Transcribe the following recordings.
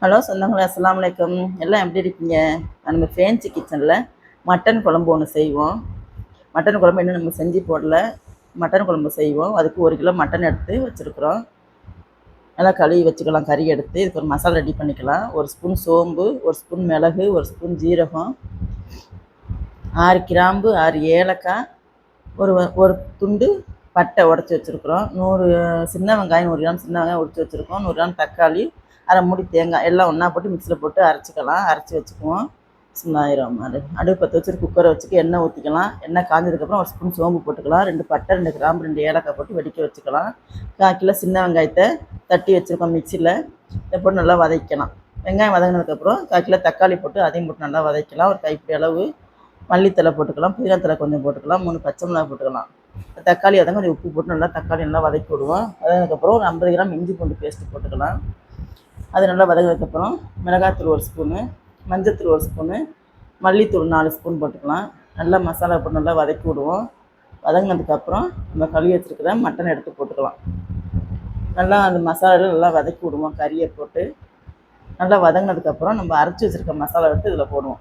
Hello சொந்தங்களே, அஸ்ஸலாமு அலைக்கும். எல்லாம் எப்படி இருக்கீங்க? நம்ம ஃபேன்சி கிச்சனில் மட்டன் குழம்பு ஒன்று செய்வோம். மட்டன் குழம்பு இன்னும் நம்ம செஞ்சு போடல. மட்டன் குழம்பு செய்வோம். அதுக்கு 1 கிலோ மட்டன் எடுத்து வச்சுருக்குறோம். நல்லா கழுவி வச்சுக்கலாம். கறி எடுத்து இதுக்கு ஒரு மசாலா ரெடி பண்ணிக்கலாம். 1 ஸ்பூன் சோம்பு, 1 ஸ்பூன் மிளகு, 1 ஸ்பூன் ஜீரகம், 6 கிராம்பு, 6 ஏலக்காய், ஒரு துண்டு பட்டை உடச்சி வச்சுருக்குறோம். 100 சின்ன வெங்காயம், 100 கிராம் சின்ன வெங்காயம் உடச்சி வச்சுருக்கோம். 100 கிராம் தக்காளி, அரை மூடி தேங்காய் எல்லாம் ஒன்றா போட்டு மிக்சியில் போட்டு அரைச்சிக்கலாம். அரைச்சி வச்சுக்குவோம். சும்மாயிரும். அடுப்பு பற்ற வச்சுட்டு குக்கரை வச்சுட்டு எண்ணெய் ஊற்றிக்கலாம். எண்ணெய் காஞ்சதுக்கப்புறம் 1 ஸ்பூன் சோம்பு போட்டுக்கலாம். 2 பட்டை, 2 கிராம்பு, 2 ஏலக்காய் போட்டு வெடிக்க வச்சுக்கலாம். 1/4 கிலோ சின்ன வெங்காயத்தை தட்டி வச்சுருக்கோம் மிக்சியில். இதை போட்டு நல்லா வதக்கலாம். வெங்காயம் வதங்கினதுக்கப்புறம் 1/4 கிலோ தக்காளி போட்டு அதையும் போட்டு நல்லா வதக்கலாம். ஒரு கைப்பிடி அளவு மல்லித்தலை போட்டுக்கலாம். புதினாத்தலை கொஞ்சம் போட்டுக்கலாம். 3 பச்சை மிளகாய் போட்டுக்கலாம். தக்காளி வதங்க கொஞ்சம் உப்பு போட்டு நல்லா தக்காளி நல்லா வதக்கி விடுவோம். வதங்கினதுக்கப்புறம் ஒரு 50 கிராம் இஞ்சி பூண்டு பேஸ்ட்டு போட்டுக்கலாம். அது நல்லா வதங்கினதுக்கப்புறம் மிளகாத்தூள் 1 ஸ்பூனு, மஞ்சத்தூள் 1 ஸ்பூனு, மல்லித்தூள் 4 ஸ்பூன் போட்டுக்கலாம். நல்லா மசாலா போட்டு நல்லா வதக்கி விடுவோம். வதங்கினதுக்கப்புறம் நம்ம கழுவி வச்சுருக்கிற மட்டன் எடுத்து போட்டுக்கலாம். நல்லா அந்த மசாலாவில் நல்லா வதக்கி விடுவோம். கறியை போட்டு நல்லா வதங்கினதுக்கப்புறம் நம்ம அரைச்சி வச்சுருக்க மசாலா எடுத்து இதில் போடுவோம்.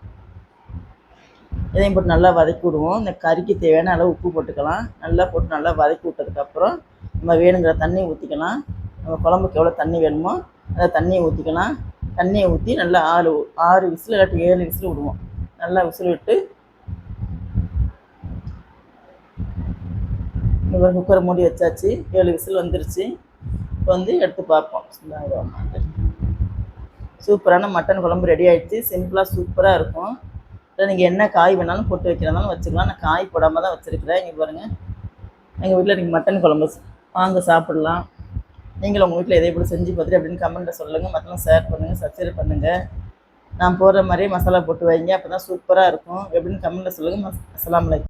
இதையும் போட்டு நல்லா வதக்கி விடுவோம். இந்த கறிக்கு தேவையான அளவு உப்பு போட்டுக்கலாம். நல்லா போட்டு நல்லா வதக்கி விட்டதுக்கப்புறம் நம்ம வேணுங்கிற தண்ணி ஊற்றிக்கலாம். நம்ம குழம்புக்கு எவ்வளோ தண்ணி வேணுமோ அதை தண்ணியை ஊற்றிக்கலாம். தண்ணியை ஊற்றி நல்லா 6 விசில் இல்லாட்டி 7 விசில் விடுவோம். நல்லா விசில் விட்டு இப்போ குக்கரை மூடி வச்சாச்சு. 7 விசில் வந்துருச்சு. இப்போ எடுத்து பார்ப்போம். சூப்பரான மட்டன் குழம்பு ரெடி ஆகிடுச்சு. சிம்பிளாக சூப்பராக இருக்கும். இல்லை நீங்கள் என்ன காய் வேணாலும் போட்டு வைக்கிறதாலும் வச்சுக்கலாம். நான் காய் போடாமல் தான் வச்சுருக்கிறேன். இங்கே பாருங்கள், எங்கள் வீட்டில் நீங்கள் மட்டன் குழம்பு வாங்க சாப்பிட்லாம். நீங்களும் உங்கள் வீட்டில் எதை எப்படி செஞ்சு பார்த்துட்டு அப்படின்னு கமெண்ட்டில் சொல்லுங்கள். மற்றவங்க ஷேர் பண்ணுங்கள், சப்ஸ்கிரைப் பண்ணுங்கள். நான் போடுற மாதிரியே மசாலா போட்டு வைங்க. அப்போ தான் சூப்பராக இருக்கும். எப்படின்னு கமெண்ட்டில் சொல்லுங்கள். அஸ்ஸலாமு அலைக்கும்.